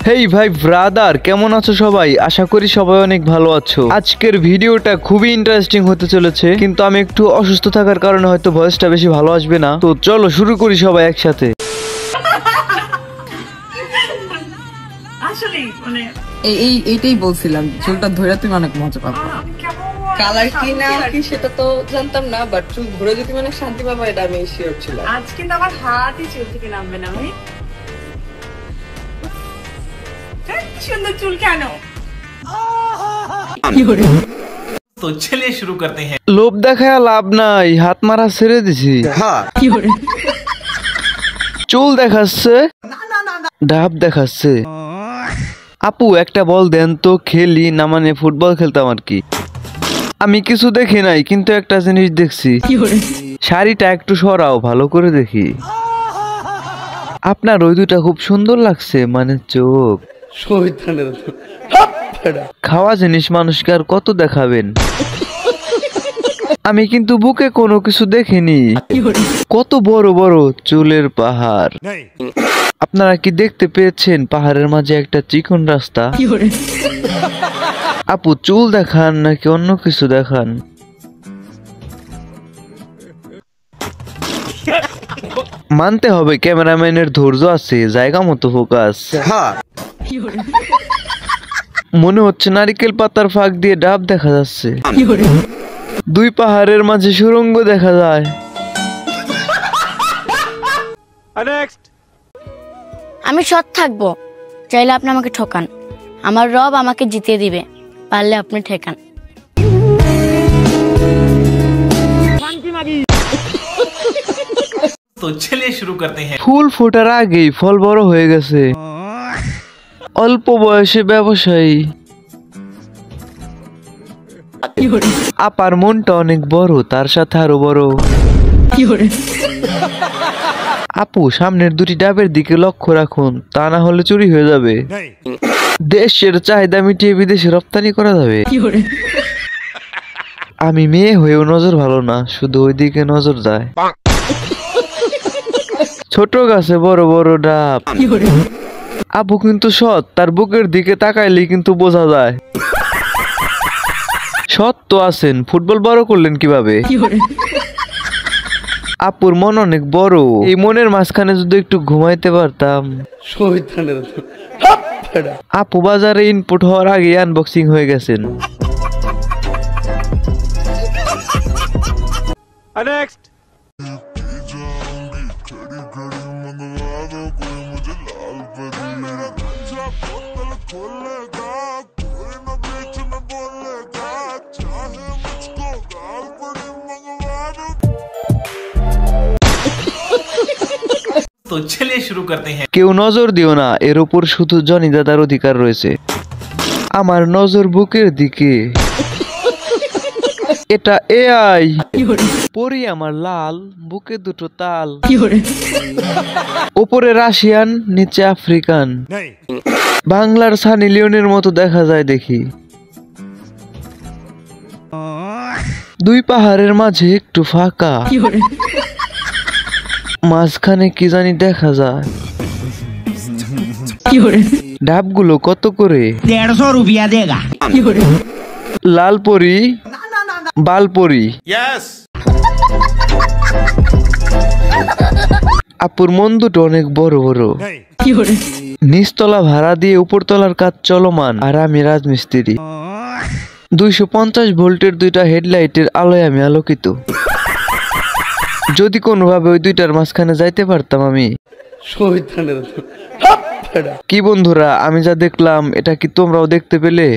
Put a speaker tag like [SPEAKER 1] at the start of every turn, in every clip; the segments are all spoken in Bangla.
[SPEAKER 1] হেই ভাই ব্রাদার, কেমন আছো সবাই? আশা করি সবাই অনেক ভালো আছো। আজকের ভিডিওটা খুবই ইন্টারেস্টিং হতে চলেছে, কিন্তু আমি একটু অসুস্থ থাকার কারণে হয়তো ভয়েসটা বেশি ভালো আসবে না। তো চলো শুরু করি সবাই একসাথে।
[SPEAKER 2] এইটাই বলছিলাম, চুলটা ধরে তুমি অনেক মজা পাবো। কালার কি না কি সেটা তো জানতাম না, বাট চুল ধরে যদি মানে শান্তি পাবো এটা আমি শিওর ছিলাম।
[SPEAKER 3] আজ কিন্তু আমার হাতই চুল থেকে নামবে না ভাই। সুন্দর চুল কেন?
[SPEAKER 4] तो चलिए शुरू करते हैं।
[SPEAKER 1] লোভ দেখায় লাভ নাই, হাত মারা ছেড়ে দিছি। চুল দেখাচ্ছে, ডাব দেখাচ্ছে। আপু একটা বল দেন তো খেলি না, মানে ফুটবল খেলতাম আর কি। আমি কিছু দেখি নাই, কিন্তু একটা জিনিস দেখছি। শাড়িটা একটু সরাও, ভালো করে দেখি। আপনার ওই দুটা খুব সুন্দর লাগছে, মানে চোখ। খাওয়া জিনিস মানুষকে আর কত দেখাবেন? আমি কিন্তু বুকে কোনো কিছু দেখিনি। কত বড় বড় চুলের পাহাড়। আপনারা কি দেখতে পেয়েছেন পাহাড়ের মাঝে একটা চিকন রাস্তা? আপু চুল দেখান নাকি অন্য কিছু দেখান? মানতে হবে ক্যামেরাম্যানের ধৈর্য আছে, জায়গা মতো ফোকাস। মনে হচ্ছে নারিকেল পাতার ফাঁক দিয়ে ডাব দেখা যাচ্ছে। দুই পাহাড়ের মাঝে সুড়ঙ্গ দেখা যায়।
[SPEAKER 5] আমি সৎ থাকবো, চাইলে আপনি আমাকে ঠকান, আমার রব আমাকে জিতিয়ে দিবে, পারলে আপনি ঠেকান।
[SPEAKER 4] तो चलिए शुरू करते हैं।
[SPEAKER 1] ফুল ফোটার আগেই ফল বড় হয়ে গেছে। অল্প বয়সে ব্যবসায়ী। আপার মনটা অনেক বড়, তার সাথে আরো বড়। আপু সামনের দুটি ডাবের দিকে লক্ষ্য রাখুন, তা না হলে চুরি হয়ে যাবে। দেশের চাহিদা মিটিয়ে বিদেশে রপ্তানি করা যাবে। আমি মেয়ে হয়েও নজর ভালো না, শুধু ওইদিকে নজর যায়। ছোট গাছে বড় বড় ডাব। আপু কিন্তু সৎ, তার বুকের দিকে তাকাইলেই কিন্তু বোঝা যায়। সৎ তো আছেন, ফুটবল বড় করলেন কিভাবে? আপুর মন অনেক বড়, এই মনের মাঝখানে যদি একটু ঘুমাইতে পারতাম। আপু বাজারে ইনপুট হওয়ার আগে আনবক্সিং হয়ে গেছেন।
[SPEAKER 4] तो चलिए शुरू करते हैं।
[SPEAKER 1] কেউ নজর দিও না, এর উপর শুধু জনি দাদার অধিকার রয়েছে। আমার নজর বুকের দিকে। এটা এআই। পরি আমার লাল, বুকে দুটো তাল। উপরে রাশিয়ান, নিচে আফ্রিকান। বাংলার সানি লিওনের মতো দেখা যায় দেখি। দুই পাহাড়ের মাঝে একটু ফাঁকা, মাঝখানে কি জানি দেখা যায়। ডাবগুলো কত করে?
[SPEAKER 6] 150 रुपया देगा।
[SPEAKER 1] লাল পরি, বাল পরি। আপুর মন দুটো অনেক বড় বড়। নিচতলা ভাড়া দিয়ে উপরতলার কাজ চলমান, আর আমি রাজমিস্ত্রি। 250 ভোল্টের দুইটা হেডলাইটের আলোয় আমি আলোকিত। যদি কোনোভাবে ওই দুইটার মাঝখানে যাইতে পারতাম আমি। কি বন্ধুরা, আমি যা দেখলাম এটা কি তোমরাও দেখতে পেলে?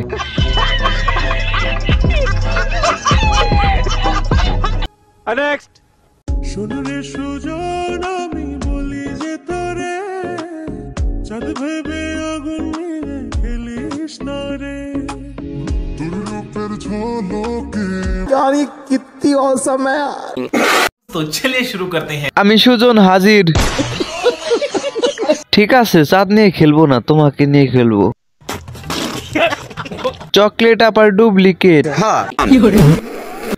[SPEAKER 6] कितनी औसम है।
[SPEAKER 4] तो चलिए शुरू करते हैं।
[SPEAKER 1] আমি সুজন হাজির। ঠিক আছে, চাঁদ নিয়ে খেলবো না, তোমাকে নিয়ে খেলবো। চকলেট আপার ডুপ্লিকেট।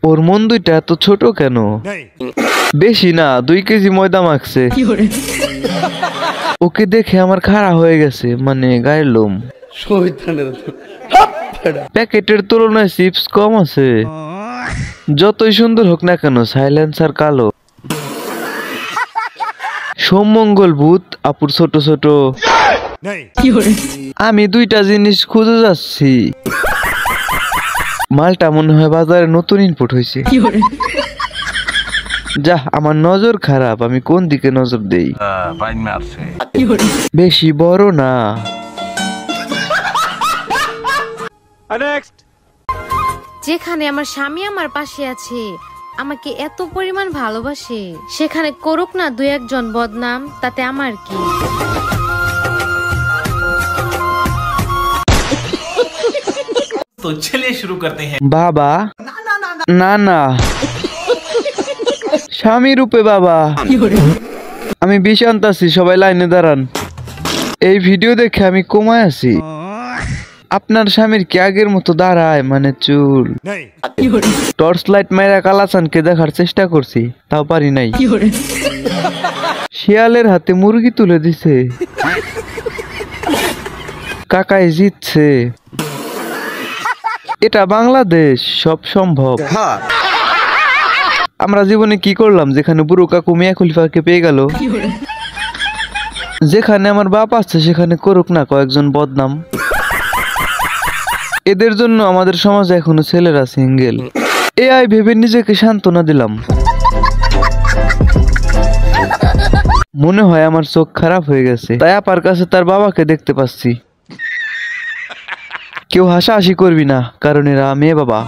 [SPEAKER 1] ওর মন দুইটা এত ছোট কেন? বেশি না, 2 কেজি ময়দা মাখছে। ওকে দেখে আমার খাড়া হয়ে গেছে, মানে গায়ের লোম। প্যাকেটের তুলনায় চিপস কম আছে। যতই সুন্দর হোক না কেন, সাইলেন্সার কালো। সোমমঙ্গল ভূত আপুর ছোট ছোট। আমি দুইটা জিনিস খুঁজে যাচ্ছি। মালটা মনে হয় বাজারে নতুন ইনপুট হয়েছে। যা, আমার নজর খারাপ, আমি কোন দিকে নজর দেই? বেশি বড় না।
[SPEAKER 7] যেখানে আমার স্বামী আমার পাশে আছে, আমাকে এত পরিমাণ ভালোবাসে, সেখানে করুক না দুই একজন বদনাম, তাতে আমার কি?
[SPEAKER 4] तो चलिए शुरू करते हैं।
[SPEAKER 1] বাবা না না, স্বামী রূপে বাবা। আমি বিষ আনতাছি, সবাই লাইনে দাঁড়ান। এই ভিডিও দেখে আমি কমায় আছি। আপনার স্বামীর কি আগের মতো দাঁড়ায়, মানে চুল? টর্চ লাইট মাইরা কালাচানকে দেখার চেষ্টা করছি, তাও পারি নাই। শিয়ালের হাতে মুরগি তুলে দিছে। কাকাই জিতছে। এটা বাংলাদেশ, সব সম্ভব। আমরা জীবনে কি করলাম যেখানে বুড়ো কাকু মিয়া খলিফাকে পেয়ে গেল? যেখানে আমার বাপ আছে সেখানে করুক না কয়েকজন বদনাম। এদের জন্য আমাদের সমাজে এখনো ছেলেরা সিঙ্গেল। এআই ভেবে নিজেকে সান্ত্বনা দিলাম। মনে হয় আমার চোখ খারাপ হয়ে গেছে, তাই আপার কাছে তার বাবাকে দেখতে পাচ্ছি। কেউ হাসাহাসি করবি না, কারণ এরা মেয়ে বাবা।